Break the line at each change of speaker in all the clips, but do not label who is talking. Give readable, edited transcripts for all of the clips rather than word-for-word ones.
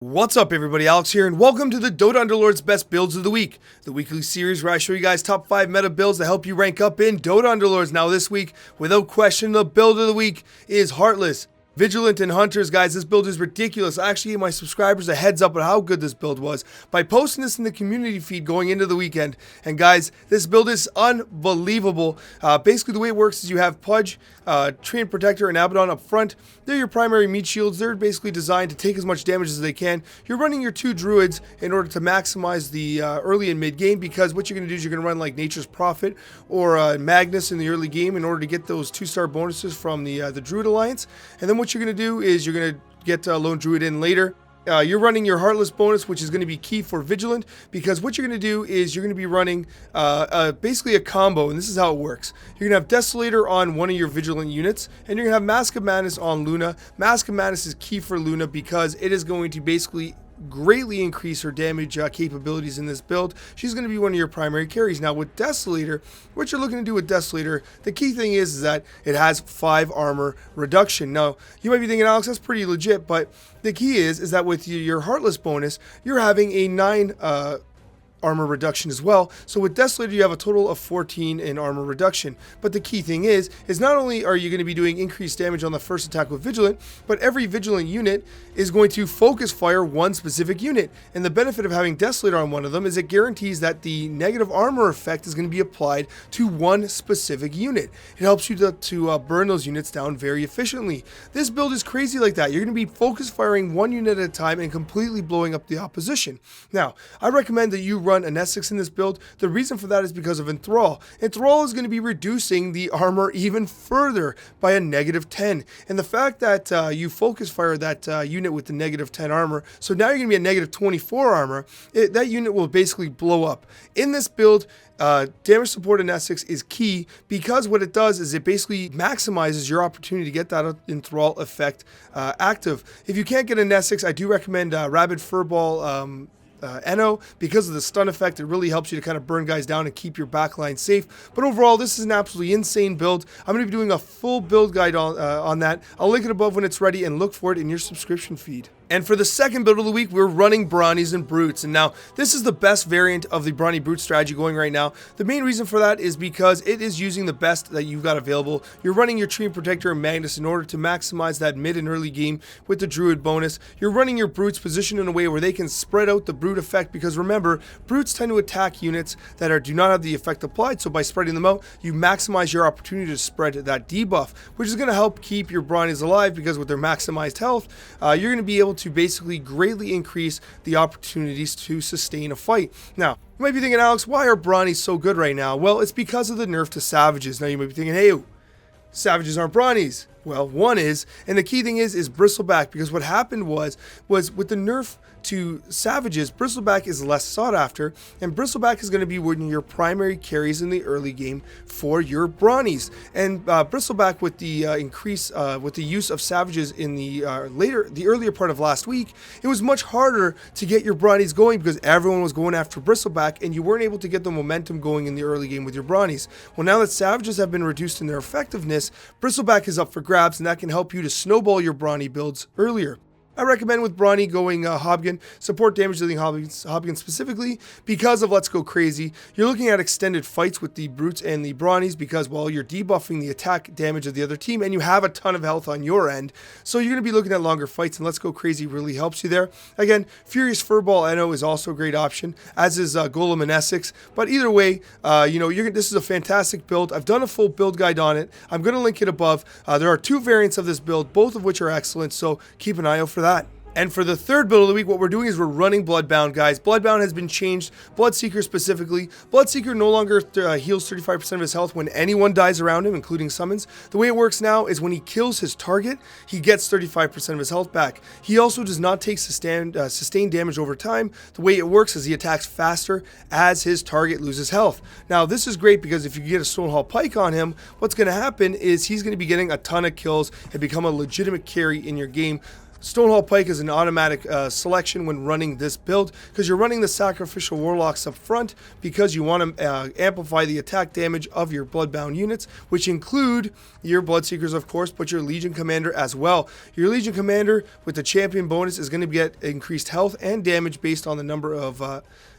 What's up everybody, Alex here, and welcome to the Dota Underlords Best Builds of the Week, the weekly series where I show you guys top 5 meta builds that help you rank up in Dota Underlords. Now this week, without question, the build of the week is Heartless, Vigilant, and Hunters. Guys, this build is ridiculous. I actually gave my subscribers a heads up on how good this build was by posting this in the community feed going into the weekend. And guys, this build is unbelievable. Basically, the way it works is you have Pudge, Treant Protector, and Abaddon up front. They're your primary meat shields. They're basically designed to take as much damage as they can. You're running your 2 Druids in order to maximize the early and mid game, because what you're going to do is you're going to run like Nature's Prophet or Magnus in the early game in order to get those 2-star bonuses from the Druid Alliance. And then what you're going to do is you're going to get Lone Druid in later. You're running your Heartless bonus, which is going to be key for Vigilant, because what you're going to do is you're going to be running basically a combo, and this is how it works. You're going to have Desolator on one of your Vigilant units, and you're going to have Mask of Madness on Luna. Mask of Madness is key for Luna because it is going to basically greatly increase her damage capabilities in this build. She's going to be one of your primary carries. Now with Desolator, what you're looking to do with Desolator, the key thing is that it has 5 armor reduction. Now you might be thinking, Alex, that's pretty legit, but the key is that with your Heartless bonus, you're having a 9 armor reduction as well. So with Desolator, you have a total of 14 in armor reduction. But the key thing is not only are you going to be doing increased damage on the first attack with Vigilant, but every Vigilant unit is going to focus fire one specific unit. And the benefit of having Desolator on one of them is it guarantees that the negative armor effect is going to be applied to one specific unit. It helps you to burn those units down very efficiently. This build is crazy like that. You're going to be focus firing one unit at a time and completely blowing up the opposition. Now, I recommend that you run an Essex in this build. The reason for that is because of Enthrall. Enthrall is going to be reducing the armor even further by a -10. And the fact that you focus fire that unit with the -10 armor, so now you're going to be a -24 armor, that unit will basically blow up. In this build, damage support in Essex is key, because what it does is it basically maximizes your opportunity to get that Enthrall effect active. If you can't get an Essex, I do recommend Rabid Furball Eno, because of the stun effect. It really helps you to kind of burn guys down and keep your backline safe. But overall, this is an absolutely insane build. I'm going to be doing a full build guide on that. I'll link it above when it's ready, and look for it in your subscription feed. And for the second build of the week, we're running Brawnies and Brutes. And now, this is the best variant of the Brawny Brute strategy going right now. The main reason for that is because it is using the best that you've got available. You're running your Treant Protector and Magnus in order to maximize that mid and early game with the Druid bonus. You're running your Brutes positioned in a way where they can spread out the Brute effect, because remember, Brutes tend to attack units that do not have the effect applied. So by spreading them out, you maximize your opportunity to spread that debuff, which is going to help keep your Brawnies alive, because with their maximized health, you're going to be able to basically greatly increase the opportunities to sustain a fight. Now, you might be thinking, Alex, why are Brawnies so good right now? Well, it's because of the nerf to Savages. Now, you might be thinking, hey, Savages aren't Brawnies. Well, one is, and the key thing is Bristleback, because what happened was with the nerf to Savages, Bristleback is less sought after, and Bristleback is going to be one of your primary carries in the early game for your Brawnies. And Bristleback, with the increase, with the use of Savages in the earlier part of last week, it was much harder to get your Brawnies going, because everyone was going after Bristleback, and you weren't able to get the momentum going in the early game with your Brawnies. Well, now that Savages have been reduced in their effectiveness, Bristleback is up for grabs, and that can help you to snowball your Brawny builds earlier. I recommend with Brawny going Hobgon, support damage dealing Hobgon specifically, because of Let's Go Crazy. You're looking at extended fights with the Brutes and the Brawnies, because, well, you're debuffing the attack damage of the other team, and you have a ton of health on your end. So you're going to be looking at longer fights, and Let's Go Crazy really helps you there. Again, Furious Furball Eno is also a great option, as is Golem and Essex. But either way, this is a fantastic build. I've done a full build guide on it. I'm going to link it above. There are 2 variants of this build, both of which are excellent, so keep an eye out for that. And for the third build of the week, what we're doing is we're running Bloodbound, guys. Bloodbound has been changed, Bloodseeker specifically. Bloodseeker no longer heals 35% of his health when anyone dies around him, including summons. The way it works now is when he kills his target, he gets 35% of his health back. He also does not take sustained damage over time. The way it works is he attacks faster as his target loses health. Now, this is great, because if you get a Stonehall Pike on him, what's going to happen is he's going to be getting a ton of kills and become a legitimate carry in your game. Stonehall Pike is an automatic selection when running this build because you're running the Sacrificial Warlocks up front because you want to amplify the attack damage of your Bloodbound units, which include your Bloodseekers, of course, but your Legion Commander as well. Your Legion Commander with the champion bonus is going to get increased health and damage based on the number of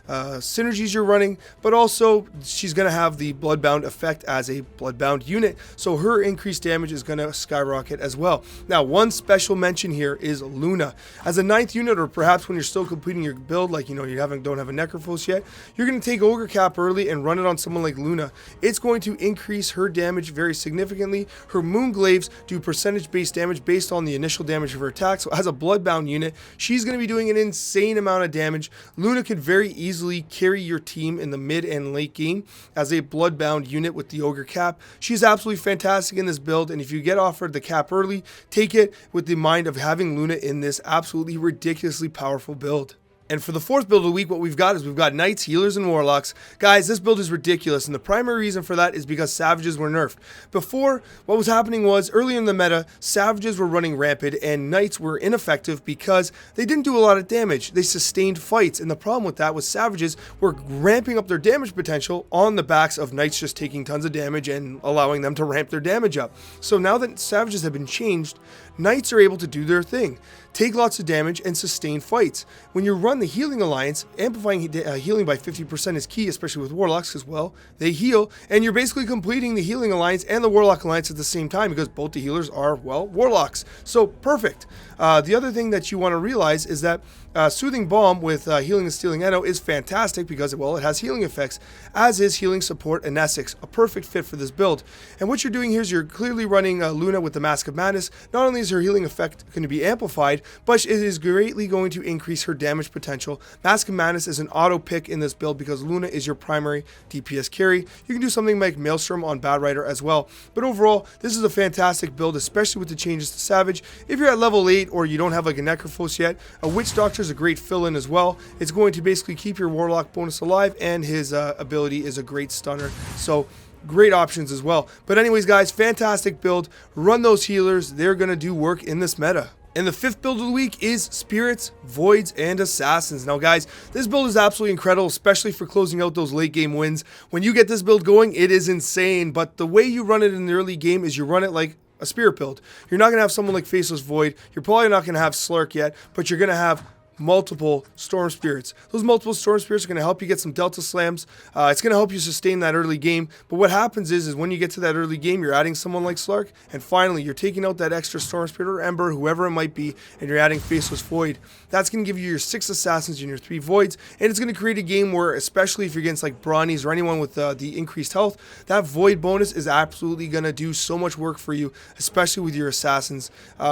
synergies you're running, but also she's going to have the Bloodbound effect as a Bloodbound unit, so her increased damage is going to skyrocket as well. Now, one special mention here is Luna. As a 9th unit, or perhaps when you're still completing your build, like, you know, you don't have a Necrophos yet, you're going to take Ogre Cap early and run it on someone like Luna. It's going to increase her damage very significantly. Her Moonglaves do percentage-based damage based on the initial damage of her attack, so as a Bloodbound unit, she's going to be doing an insane amount of damage. Luna could very easily carry your team in the mid and late game as a Bloodbound unit with the Ogre Cap. She's absolutely fantastic in this build, and if you get offered the cap early, take it with the mind of having Luna in this absolutely ridiculously powerful build. And for the 4th build of the week, what we've got Knights, Healers, and Warlocks. Guys, this build is ridiculous, and the primary reason for that is because Savages were nerfed. Before, what was happening was, early in the meta, Savages were running rampant, and Knights were ineffective because they didn't do a lot of damage. They sustained fights, and the problem with that was Savages were ramping up their damage potential on the backs of Knights just taking tons of damage and allowing them to ramp their damage up. So now that Savages have been changed, Knights are able to do their thing, take lots of damage, and sustain fights. When you run the Healing Alliance, amplifying healing by 50% is key, especially with Warlocks, because, well, they heal, and you're basically completing the Healing Alliance and the Warlock Alliance at the same time because both the healers are, well, Warlocks. So, perfect. The other thing that you want to realize is that Soothing Balm with Healing and Stealing Eno is fantastic because, well, it has healing effects, as is Healing Support and Essex, a perfect fit for this build. And what you're doing here is you're clearly running Luna with the Mask of Madness. Not only is her healing effect going to be amplified, but it is greatly going to increase her damage potential. Mask of Madness is an auto pick in this build because Luna is your primary DPS carry. You can do something like Maelstrom on Bad Rider as well. But overall, this is a fantastic build, especially with the changes to Savage. If you're at level 8 or you don't have like a Necrophos yet, a Witch Doctor is a great fill-in as well. It's going to basically keep your Warlock bonus alive, and his ability is a great stunner. So, great options as well. But anyways, guys, fantastic build. Run those healers. They're going to do work in this meta. And the 5th build of the week is Spirits, Voids, and Assassins. Now, guys, this build is absolutely incredible, especially for closing out those late game wins. When you get this build going, it is insane. But the way you run it in the early game is you run it like a Spirit build. You're not going to have someone like Faceless Void. You're probably not going to have Slurk yet, but you're going to have multiple Storm Spirits. Those multiple Storm Spirits are going to help you get some Delta Slams. It's going to help you sustain that early game. But what happens is when you get to that early game, you're adding someone like Slark, and finally you're taking out that extra Storm Spirit or Ember, whoever it might be, and you're adding Faceless Void. That's going to give you your 6 Assassins and your 3 Voids, and it's going to create a game where, especially if you're against like Brawnies or anyone with the increased health, that Void bonus is absolutely going to do so much work for you, especially with your Assassins.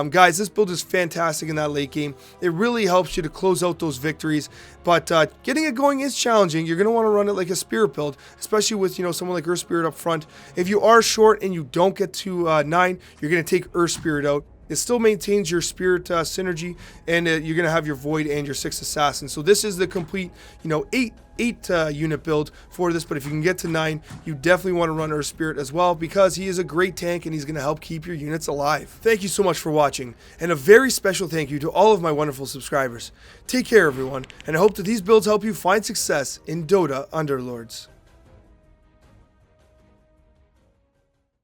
Guys, this build is fantastic in that late game. It really helps you to close out those victories, but getting it going is challenging. You're going to want to run it like a Spirit build, especially with, you know, someone like Earth Spirit up front. If you are short and you don't get to 9, you're going to take Earth Spirit out. It still maintains your Spirit synergy, and you're going to have your Void and your 6 Assassins. So this is the complete, you know, 8 unit build for this, but if you can get to 9, you definitely want to run Earth Spirit as well because he is a great tank and he's going to help keep your units alive. Thank you so much for watching, and a very special thank you to all of my wonderful subscribers. Take care, everyone, and I hope that these builds help you find success in Dota Underlords.